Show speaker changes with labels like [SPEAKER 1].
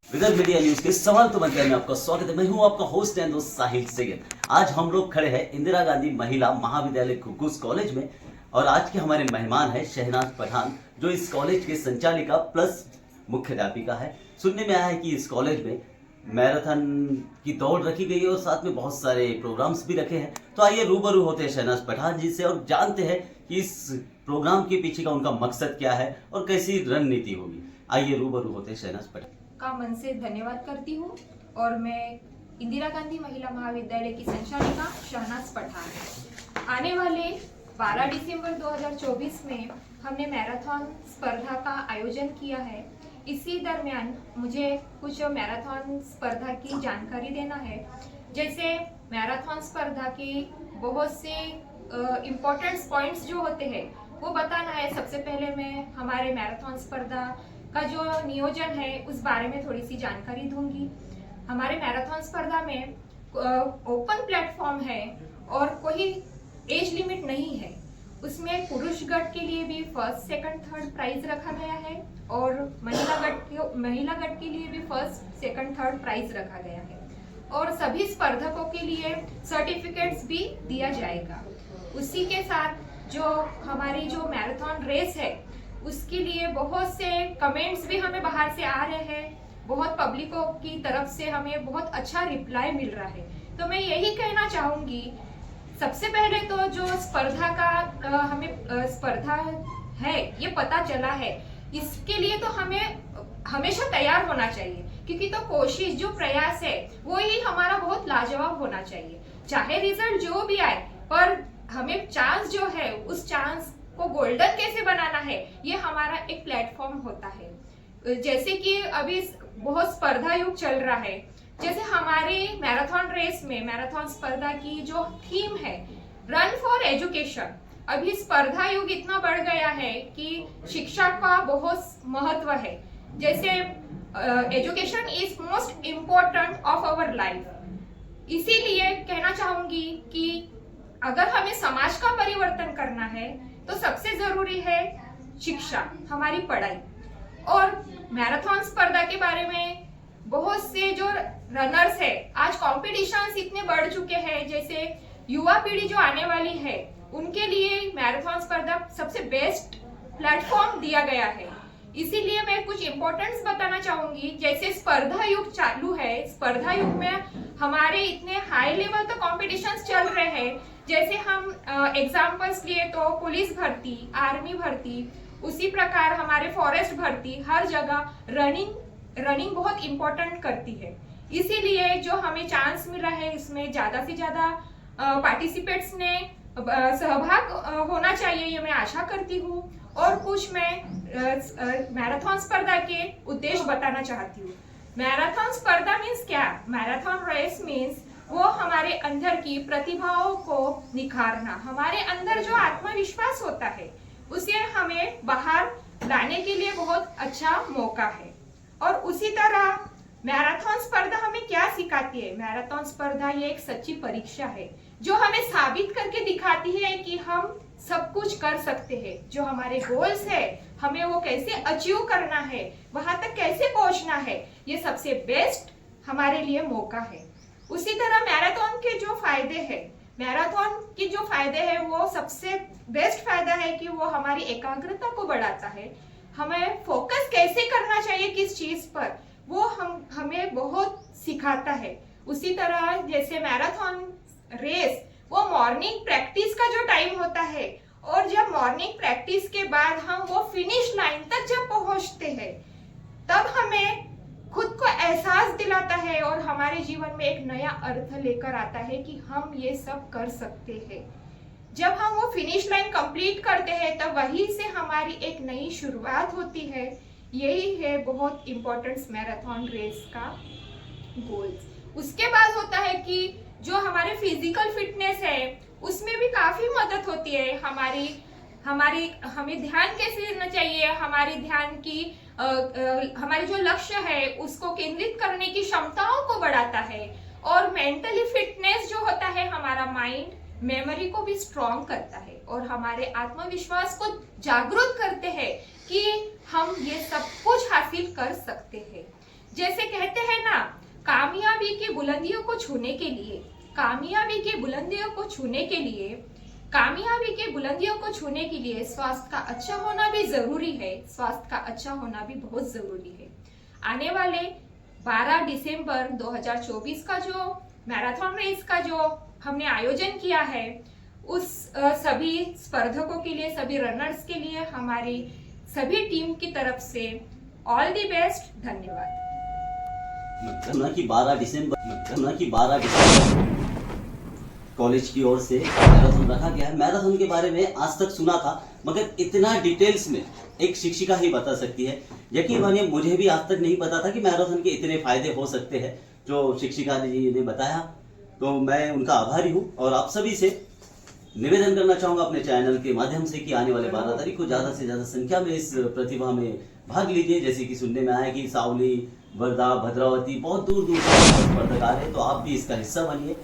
[SPEAKER 1] Vidarbha media news के सवाल तो बनकर में आपका स्वागत है। मैं हूं आपका होस्ट एंड दोस्त साहिल सैयद। आज हम लोग खड़े हैं इंदिरा गांधी महिला महाविद्यालय कुक्कुस कॉलेज में और आज के हमारे मेहमान है शहनाज पठान, जो इस कॉलेज के संचालिका प्लस मुख्याध्यापिका है। सुनने में आया है कि इस कॉलेज में मैराथन की दौड़ रखी गई है और साथ में बहुत सारे प्रोग्राम्स भी रखे हैं। तो आइए रूबरू होते हैं शहनाज पठान जी से और जानते हैं कि इस प्रोग्राम के पीछे का उनका मकसद क्या है और कैसी रणनीति होगी। आइए रूबरू होते हैं शहनाज पठान
[SPEAKER 2] का मन से धन्यवाद करती हूँ। और मैं इंदिरा गांधी महिला महाविद्यालय की संचालिका शहनाज पठान। आने वाले 12 दिसंबर 2024 में हमने मैराथन स्पर्धा का आयोजन किया है। इसी दरमियान मुझे कुछ मैराथन स्पर्धा की जानकारी देना है। जैसे मैराथन स्पर्धा की बहुत से इम्पोर्टेंट पॉइंट्स जो होते हैं वो बताना है। सबसे पहले मैं हमारे मैराथन स्पर्धा का जो नियोजन है उस बारे में थोड़ी सी जानकारी दूंगी। हमारे मैराथन स्पर्धा में ओपन प्लेटफॉर्म है और कोई एज लिमिट नहीं है। उसमें पुरुष गट के लिए भी फर्स्ट सेकंड थर्ड प्राइज रखा गया है और महिला गट के लिए भी फर्स्ट सेकंड थर्ड प्राइज रखा गया है और सभी स्पर्धकों के लिए सर्टिफिकेट्स भी दिया जाएगा। उसी के साथ जो हमारी जो मैराथन रेस है उसके लिए बहुत से कमेंट्स भी हमें बाहर से आ रहे हैं। बहुत पब्लिकों की तरफ से हमें बहुत अच्छा रिप्लाई मिल रहा है। तो मैं यही कहना चाहूंगी, सबसे पहले तो जो स्पर्धा का हमें स्पर्धा है ये पता चला है, इसके लिए तो हमें हमेशा तैयार होना चाहिए, क्योंकि तो कोशिश जो प्रयास है वो ही हमारा बहुत लाजवाब होना चाहिए। चाहे रिजल्ट जो भी आए, पर हमें चांस जो है उस चांस को गोल्डन कैसे बनाना है ये हमारा एक प्लेटफॉर्म होता है। जैसे कि अभी बहुत स्पर्धा युग चल रहा है। जैसे हमारी मैराथन रेस में मैराथन स्पर्धा की जो थीम है रन फॉर एजुकेशन। अभी स्पर्धा युग इतना बढ़ गया है कि शिक्षा का बहुत महत्व है। जैसे education is most important of our life. इसीलिए कहना चाहूंगी कि अगर हमें समाज का परिवर्तन करना है तो सबसे जरूरी है शिक्षा, हमारी पढ़ाई। और मैराथन स्पर्धा के बारे में बहुत से जो रनर्स है, आज कॉम्पिटिशन्स इतने बढ़ चुके हैं। जैसे युवा पीढ़ी जो आने वाली है उनके लिए मैराथन स्पर्धा सबसे बेस्ट प्लेटफॉर्म दिया गया है। इसीलिए मैं कुछ इम्पोर्टेंट्स बताना चाहूंगी। जैसे स्पर्धा युग चालू है, स्पर्धा युग में हमारे इतने हाई लेवल तो कॉम्पिटिशन्स चल रहे हैं। जैसे हम एग्जाम्पल्स लिए तो पुलिस भर्ती, आर्मी भर्ती, उसी प्रकार हमारे फॉरेस्ट भर्ती, हर जगह रनिंग बहुत इम्पोर्टेंट करती है। इसीलिए जो हमें चांस मिला है इसमें ज्यादा से ज्यादा पार्टिसिपेट्स ने सहभाग होना चाहिए, ये मैं आशा करती हूँ। और कुछ मैं मैराथन स्पर्धा के उद्देश्य बताना चाहती हूँ। मैराथन स्पर्धा मीन्स क्या? मैराथन रेस मीन्स वो हमारे अंदर की प्रतिभाओं को निखारना, हमारे अंदर जो आत्मविश्वास होता है उसे हमें बाहर लाने के लिए बहुत अच्छा मौका है। और उसी तरह मैराथन स्पर्धा हमें क्या सिखाती है? मैराथन स्पर्धा ये एक सच्ची परीक्षा है जो हमें साबित करके दिखाती है कि हम सब कुछ कर सकते हैं। जो हमारे गोल्स है हमें वो कैसे अचीव करना है, वहां तक कैसे पहुंचना है, ये सबसे बेस्ट हमारे लिए मौका है। उसी तरह मैराथन के जो फायदे हैं, मैराथन की जो फायदे हैं वो सबसे बेस्ट फायदा है कि वो हमारी एकाग्रता को बढ़ाता है। हमें फोकस कैसे करना चाहिए किस चीज पर, वो हमें बहुत सिखाता है। उसी तरह जैसे मैराथन रेस वो मॉर्निंग प्रैक्टिस का जो टाइम होता है, और जब मॉर्निंग प्रैक्टिस के बाद हम वो फिनिश लाइन तक जब पहुंचते हैं तब हमें खुद को एहसास दिलाता है और हमारे जीवन में एक नया अर्थ लेकर आता है कि हम ये सब कर सकते हैं। जब हम वो फिनिश लाइन कंप्लीट करते हैं तब वहीं से हमारी एक नई शुरुआत होती है। यही है बहुत इम्पोर्टेंट मैराथन रेस का गोल्स। उसके बाद होता है कि जो हमारे फिजिकल फिटनेस है उसमें भी काफी मदद होती है। हमें ध्यान कैसे देना चाहिए, हमारी ध्यान की हमारे जो लक्ष्य है उसको केंद्रित करने की क्षमताओं को बढ़ाता है। और मेंटली फिटनेस जो होता है, हमारा माइंड मेमोरी को भी स्ट्रॉन्ग करता है और हमारे आत्मविश्वास को जागरूक करते हैं कि हम ये सब कुछ हासिल कर सकते हैं। जैसे कहते हैं ना, कामयाबी की बुलंदियों को छूने के लिए, कामयाबी की बुलंदियों को छूने के लिए, कामयाबी की बुलंदियों को छूने के लिए स्वास्थ्य का अच्छा होना भी जरूरी है। स्वास्थ्य का अच्छा होना भी बहुत जरूरी है। आने वाले 12 दिसंबर 2024 का जो मैराथन रेस का जो हमने आयोजन किया है, उस सभी स्पर्धकों के लिए, सभी रनर्स के लिए हमारी सभी टीम की तरफ से ऑल द बेस्ट। धन्यवाद।
[SPEAKER 1] सुना कि 12 दिसंबर कॉलेज की ओर से मैराथन रखा गया है। मैराथन के बारे में आज तक सुना था, मगर इतना डिटेल्स में एक शिक्षिका ही बता सकती है। यकीन मानिए, मुझे भी आज तक नहीं पता था कि मैराथन के इतने फायदे हो सकते हैं। जो शिक्षिका जी ने बताया, तो मैं उनका आभारी हूँ। और आप सभी से निवेदन करना चाहूंगा अपने चैनल के माध्यम से कि आने वाले 12 तारीख को ज्यादा से ज्यादा संख्या में इस प्रतिभा में भाग लीजिए। जैसे कि सुनने में आया कि सावली, वर्धा, भद्रावती, बहुत दूर दूर से स्पर्धक आ रहे हैं, तो आप भी इसका हिस्सा बनिए।